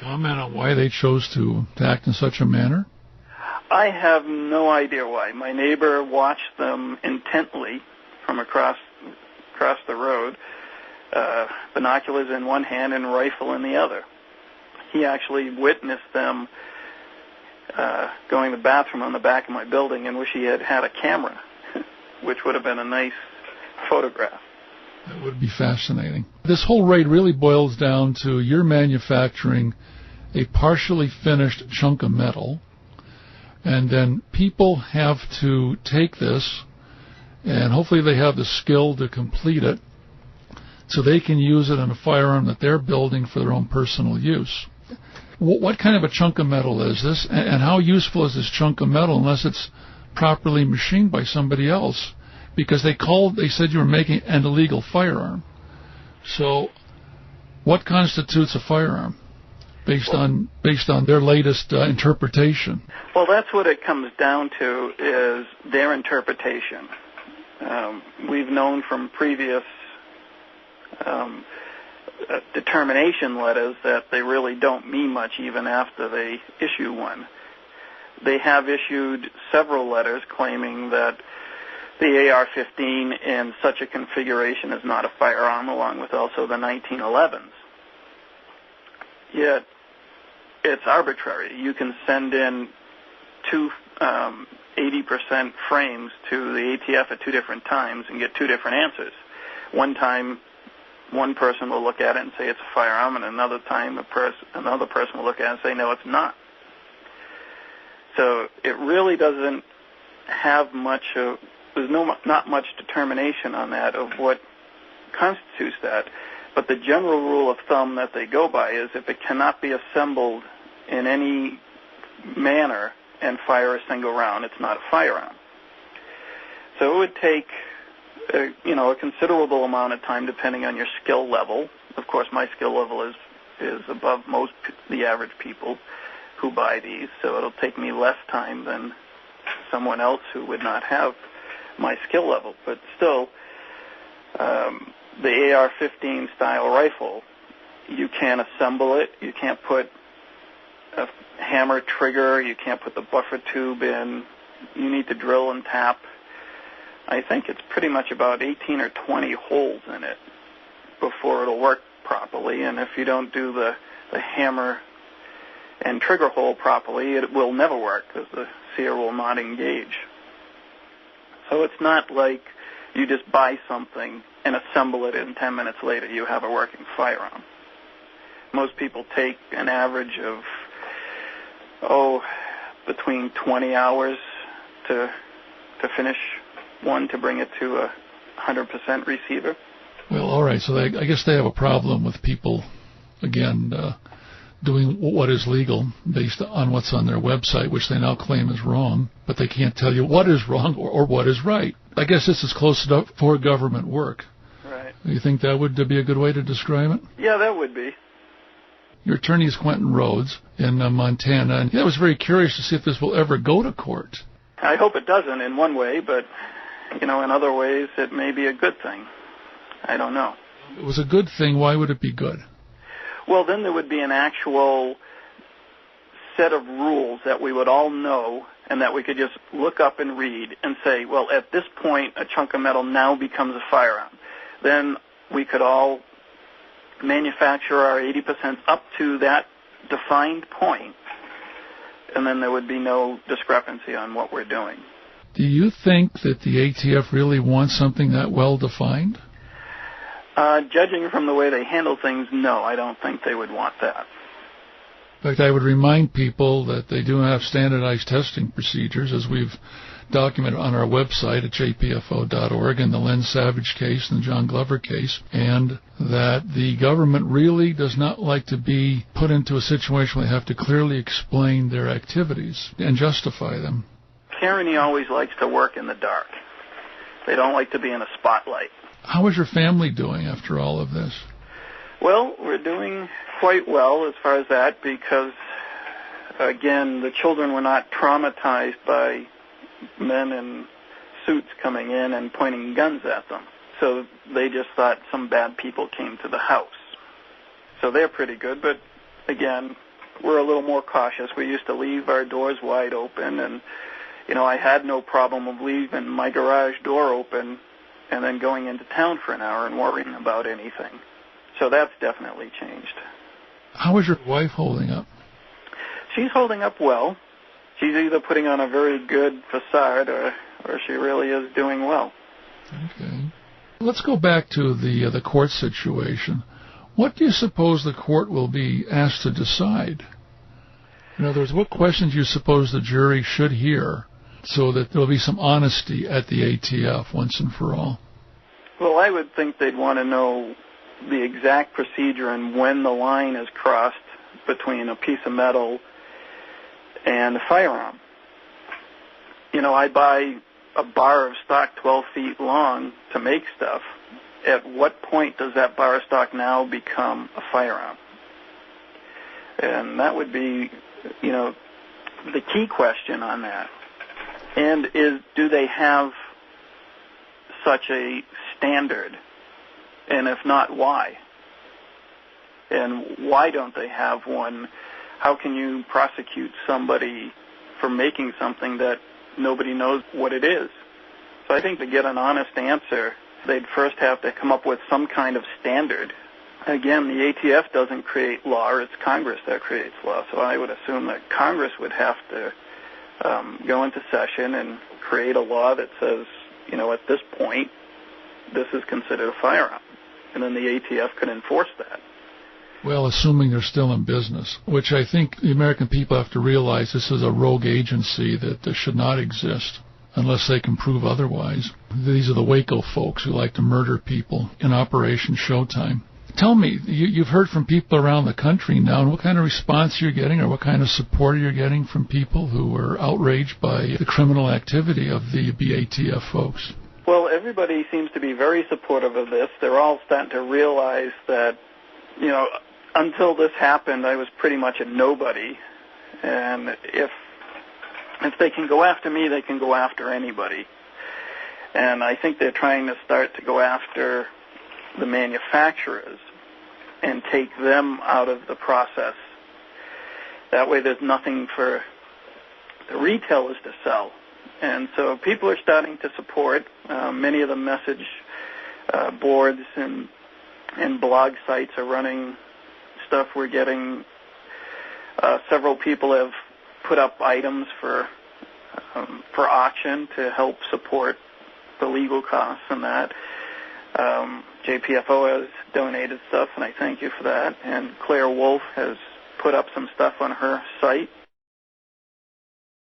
comment on why they chose to act in such a manner? I have no idea why. My neighbor watched them intently from across the road, binoculars in one hand and rifle in the other. He actually witnessed them going to the bathroom on the back of my building and wish he had had a camera, which would have been a nice photograph. That would be fascinating. This whole raid really boils down to you're manufacturing a partially finished chunk of metal, and then people have to take this, and hopefully they have the skill to complete it, so they can use it in a firearm that they're building for their own personal use. What kind of a chunk of metal is this, and how useful is this chunk of metal unless it's properly machined by somebody else? Because they said you were making an illegal firearm. So what constitutes a firearm based on their latest interpretation? Well, that's what it comes down to, is their interpretation. We've known from previous determination letters that they really don't mean much even after they issue one. They have issued several letters claiming that the AR-15 in such a configuration is not a firearm, along with also the 1911s. Yet it's arbitrary. You can send in two 80% frames to the ATF at two different times and get two different answers. One time, one person will look at it and say it's a firearm, and another time another person will look at it and say, no, it's not. So it really doesn't have much of, there's not much determination on that of what constitutes that. But the general rule of thumb that they go by is if it cannot be assembled in any manner and fire a single round, it's not a firearm. So it would take a considerable amount of time depending on your skill level. Of course, my skill level is above the average people who buy these, so it'll take me less time than someone else who would not have my skill level. But still, the AR-15 style rifle, you can't assemble it. You can't put a hammer trigger. You can't put the buffer tube in. You need to drill and tap. I think it's pretty much about 18 or 20 holes in it before it'll work properly. And if you don't do the hammer and trigger hole properly, it will never work because the sear will not engage. So it's not like you just buy something and assemble it, and 10 minutes later you have a working firearm. Most people take an average of, between 20 hours to finish one, to bring it to a 100% receiver. Well, all right, so I guess they have a problem with people, again, doing what is legal based on what's on their website, which they now claim is wrong, but they can't tell you what is wrong or what is right. I guess this is close enough for government work. Right. You think that would be a good way to describe it? Yeah, that would be. Your attorney is Quentin Rhodes in Montana, and I was very curious to see if this will ever go to court. I hope it doesn't in one way, but, in other ways it may be a good thing. I don't know. If it was a good thing, why would it be good? Well, then there would be an actual set of rules that we would all know and that we could just look up and read and say, well, at this point, a chunk of metal now becomes a firearm. Then we could all manufacture our 80% up to that defined point, and then there would be no discrepancy on what we're doing. Do you think that the ATF really wants something that well-defined? Judging from the way they handle things, no, I don't think they would want that. In fact, I would remind people that they do have standardized testing procedures, as we've documented on our website at jpfo.org, in the Len Savage case and the John Glover case, and that the government really does not like to be put into a situation where they have to clearly explain their activities and justify them. Tyranny always likes to work in the dark. They don't like to be in a spotlight. How is your family doing after all of this? Well, we're doing quite well as far as that because, again, the children were not traumatized by men in suits coming in and pointing guns at them. So they just thought some bad people came to the house. So they're pretty good, but, again, we're a little more cautious. We used to leave our doors wide open, and, I had no problem of leaving my garage door open and then going into town for an hour and worrying about anything. So that's definitely changed. How is your wife holding up? She's holding up well. She's either putting on a very good facade or she really is doing well. Okay. Let's go back to the court situation. What do you suppose the court will be asked to decide? In other words, what questions do you suppose the jury should hear so that there will be some honesty at the ATF once and for all? Well, I would think they'd want to know the exact procedure and when the line is crossed between a piece of metal and a firearm. I buy a bar of stock 12 feet long to make stuff. At what point does that bar of stock now become a firearm? And that would be, the key question on that. And do they have such a standard? And if not, why? And why don't they have one? How can you prosecute somebody for making something that nobody knows what it is? So I think to get an honest answer, they'd first have to come up with some kind of standard. Again, the ATF doesn't create law, it's Congress that creates law. So I would assume that Congress would have to go into session and create a law that says, at this point, this is considered a firearm. And then the ATF could enforce that. Well, assuming they're still in business, which I think the American people have to realize this is a rogue agency that should not exist unless they can prove otherwise. These are the Waco folks who like to murder people in Operation Showtime. Tell me, you've heard from people around the country now, and what kind of response you're getting or what kind of support you're getting from people who are outraged by the criminal activity of the BATF folks? Well, everybody seems to be very supportive of this. They're all starting to realize that, until this happened, I was pretty much a nobody. And if they can go after me, they can go after anybody. And I think they're trying to start to go after the manufacturers and take them out of the process. That way there's nothing for the retailers to sell. And so people are starting to support. Many of the message boards and blog sites are running stuff. We're getting several people have put up items for auction to help support the legal costs and that. JPFO has donated stuff, and I thank you for that. And Claire Wolf has put up some stuff on her site